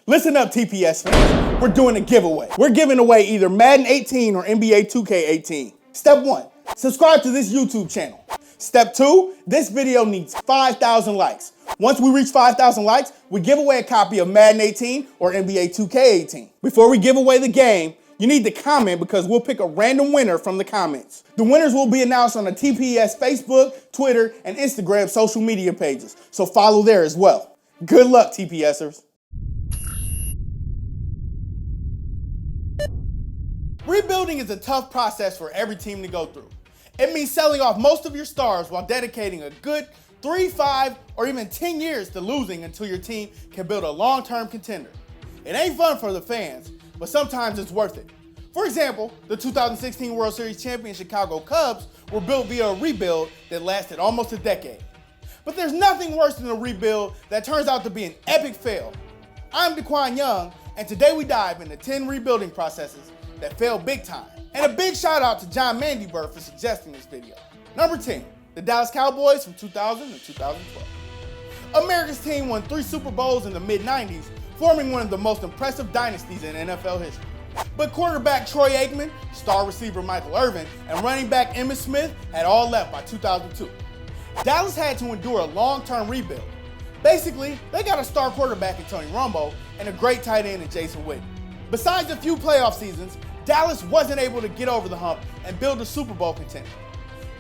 Listen up, TPS fans. We're doing a giveaway. We're giving away either Madden 18 or NBA 2K18. Step 1, subscribe to this YouTube channel. Step 2, this video needs 5,000 likes. Once we reach 5,000 likes, we give away a copy of Madden 18 or NBA 2K18. Before we give away the game, you need to comment because we'll pick a random winner from the comments. The winners will be announced on the TPS Facebook, Twitter, and Instagram social media pages, so follow there as well. Good luck, TPSers. Rebuilding is a tough process for every team to go through. It means selling off most of your stars while dedicating a good 3, 5, or even 10 years to losing until your team can build a long-term contender. It ain't fun for the fans, but sometimes it's worth it. For example, the 2016 World Series champion Chicago Cubs were built via a rebuild that lasted almost a decade. But there's nothing worse than a rebuild that turns out to be an epic fail. I'm DeQwan, and today we dive into 10 rebuilding processes that failed big time. And a big shout out to John Mandybur for suggesting this video. Number 10, the Dallas Cowboys from 2000 to 2012. America's team won 3 Super Bowls in the mid-90s, forming one of the most impressive dynasties in NFL history. But quarterback Troy Aikman, star receiver Michael Irvin, and running back Emmitt Smith had all left by 2002. Dallas had to endure a long-term rebuild. Basically, they got a star quarterback in Tony Romo and a great tight end in Jason Witten. Besides a few playoff seasons, Dallas wasn't able to get over the hump and build a Super Bowl contender.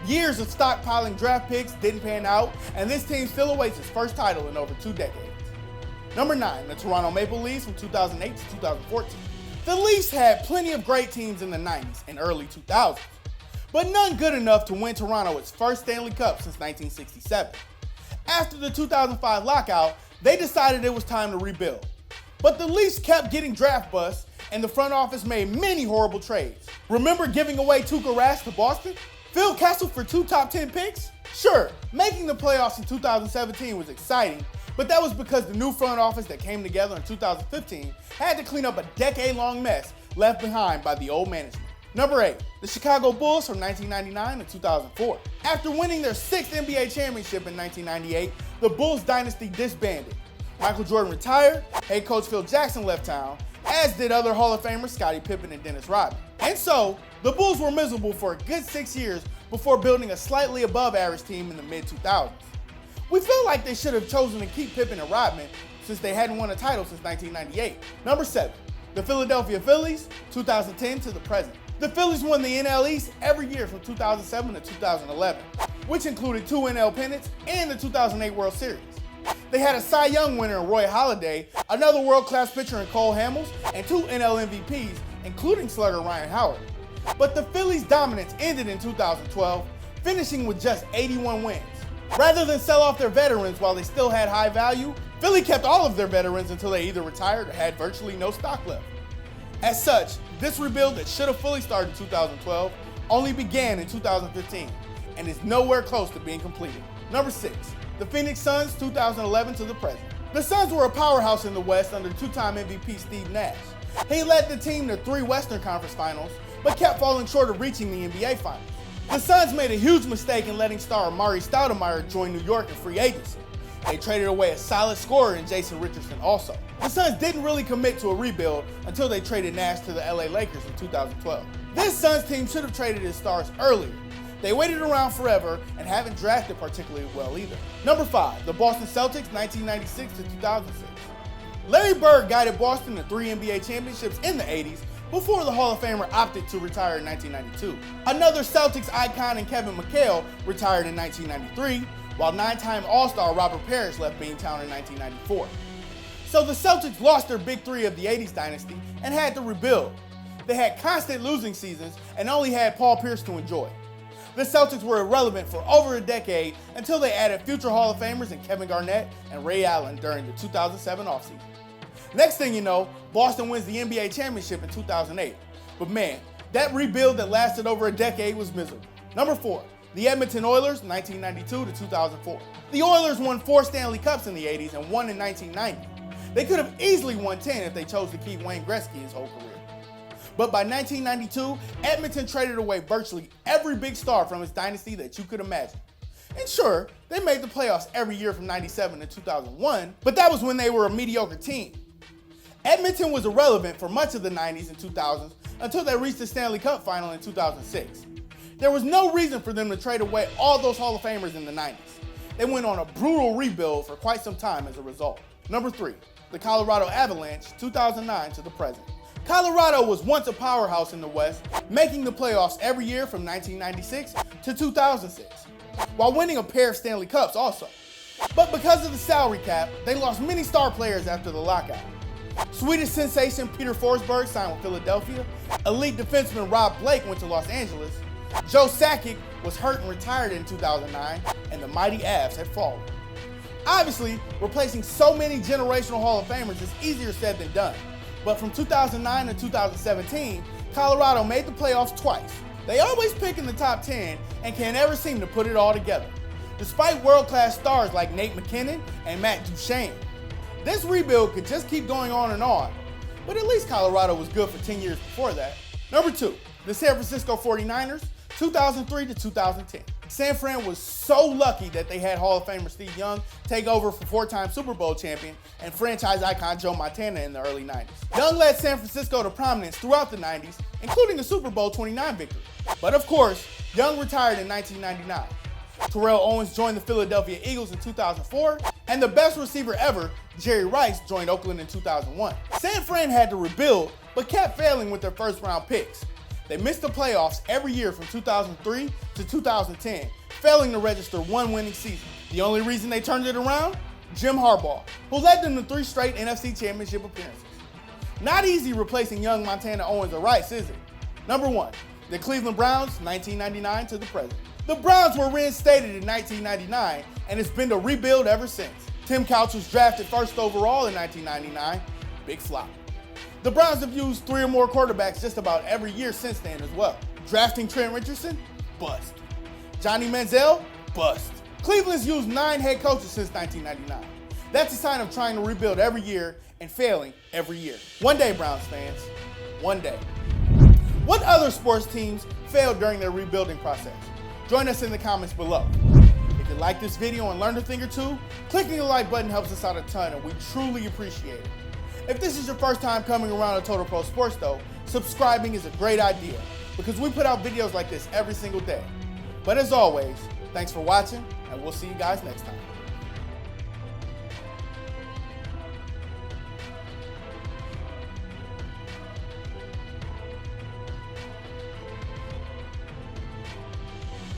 Years of stockpiling draft picks didn't pan out, and this team still awaits its first title in over 2 decades. Number 9, the Toronto Maple Leafs from 2008 to 2014. The Leafs had plenty of great teams in the 90s and early 2000s, but none good enough to win Toronto its first Stanley Cup since 1967. After the 2005 lockout, they decided it was time to rebuild. But the Leafs kept getting draft busts, and the front office made many horrible trades. Remember giving away Tuukka Rask to Boston? Phil Kessel for 2 top 10 picks? Sure, making the playoffs in 2017 was exciting, but that was because the new front office that came together in 2015 had to clean up a decade-long mess left behind by the old management. Number 8, the Chicago Bulls from 1999 to 2004. After winning their 6th NBA championship in 1998, the Bulls dynasty disbanded. Michael Jordan retired, head coach Phil Jackson left town, as did other Hall of Famers Scottie Pippen and Dennis Rodman. And so, the Bulls were miserable for a good 6 years before building a slightly above average team in the mid-2000s. We feel like they should have chosen to keep Pippen and Rodman since they hadn't won a title since 1998. Number 7, the Philadelphia Phillies, 2010 to the present. The Phillies won the NL East every year from 2007 to 2011, which included 2 NL pennants and the 2008 World Series. They had a Cy Young winner in Roy Halladay, another world-class pitcher in Cole Hamels, and 2 NL MVPs, including slugger Ryan Howard. But the Phillies' dominance ended in 2012, finishing with just 81 wins. Rather than sell off their veterans while they still had high value, Philly kept all of their veterans until they either retired or had virtually no stock left. As such, this rebuild that should have fully started in 2012 only began in 2015 and is nowhere close to being completed. Number 6, the Phoenix Suns 2011 to the present. The Suns were a powerhouse in the West under 2-time MVP Steve Nash. He led the team to 3 Western Conference Finals, but kept falling short of reaching the NBA Finals. The Suns made a huge mistake in letting star Amari Stoudemire join New York in free agency. They traded away a solid scorer in Jason Richardson also. The Suns didn't really commit to a rebuild until they traded Nash to the LA Lakers in 2012. This Suns team should have traded his stars earlier. They waited around forever and haven't drafted particularly well either. Number 5, the Boston Celtics 1996 to 2006. Larry Bird guided Boston to 3 NBA championships in the 80s before the Hall of Famer opted to retire in 1992. Another Celtics icon in Kevin McHale retired in 1993, while 9-time All-Star Robert Parrish left Beantown in 1994. So the Celtics lost their big 3 of the 80s dynasty and had to rebuild. They had constant losing seasons and only had Paul Pierce to enjoy. The Celtics were irrelevant for over a decade until they added future Hall of Famers in Kevin Garnett and Ray Allen during the 2007 offseason. Next thing you know, Boston wins the NBA championship in 2008. But man, that rebuild that lasted over a decade was miserable. Number 4, the Edmonton Oilers 1992 to 2004. The Oilers won 4 Stanley Cups in the 80s and 1 in 1990. They could have easily won 10 if they chose to keep Wayne Gretzky his whole career. But by 1992, Edmonton traded away virtually every big star from its dynasty that you could imagine. And sure, they made the playoffs every year from 97 to 2001, but that was when they were a mediocre team. Edmonton was irrelevant for much of the 90s and 2000s until they reached the Stanley Cup final in 2006. There was no reason for them to trade away all those Hall of Famers in the 90s. They went on a brutal rebuild for quite some time as a result. Number 3, the Colorado Avalanche, 2009 to the present. Colorado was once a powerhouse in the West, making the playoffs every year from 1996 to 2006, while winning a pair of Stanley Cups also. But because of the salary cap, they lost many star players after the lockout. Swedish sensation Peter Forsberg signed with Philadelphia, elite defenseman Rob Blake went to Los Angeles, Joe Sakic was hurt and retired in 2009, and the mighty Avs had fallen. Obviously, replacing so many generational Hall of Famers is easier said than done. But from 2009 to 2017, Colorado made the playoffs twice. They always pick in the top 10 and can't ever seem to put it all together, despite world-class stars like Nate McKinnon and Matt Duchene. This rebuild could just keep going on, but at least Colorado was good for 10 years before that. Number 2, the San Francisco 49ers, 2003 to 2010. San Fran was so lucky that they had Hall of Famer Steve Young take over for 4-time Super Bowl champion and franchise icon Joe Montana in the early 90s. Young led San Francisco to prominence throughout the 90s, including a Super Bowl 29 victory. But of course, Young retired in 1999. Terrell Owens joined the Philadelphia Eagles in 2004, and the best receiver ever, Jerry Rice, joined Oakland in 2001. San Fran had to rebuild, but kept failing with their first-round picks. They missed the playoffs every year from 2003 to 2010, failing to register one winning season. The only reason they turned it around? Jim Harbaugh, who led them to 3 straight NFC Championship appearances. Not easy replacing Young, Montana, Owens, or Rice, is it? Number 1, the Cleveland Browns, 1999 to the present. The Browns were reinstated in 1999, and it's been a rebuild ever since. Tim Couch was drafted first overall in 1999, big flop. The Browns have used 3 or more quarterbacks just about every year since then as well. Drafting Trent Richardson? Bust. Johnny Manziel? Bust. Cleveland's used 9 head coaches since 1999. That's a sign of trying to rebuild every year and failing every year. One day, Browns fans. One day. What other sports teams failed during their rebuilding process? Join us in the comments below. If you like this video and learned a thing or two, clicking the like button helps us out a ton and we truly appreciate it. If this is your first time coming around to Total Pro Sports though, subscribing is a great idea because we put out videos like this every single day. But as always, thanks for watching and we'll see you guys next time.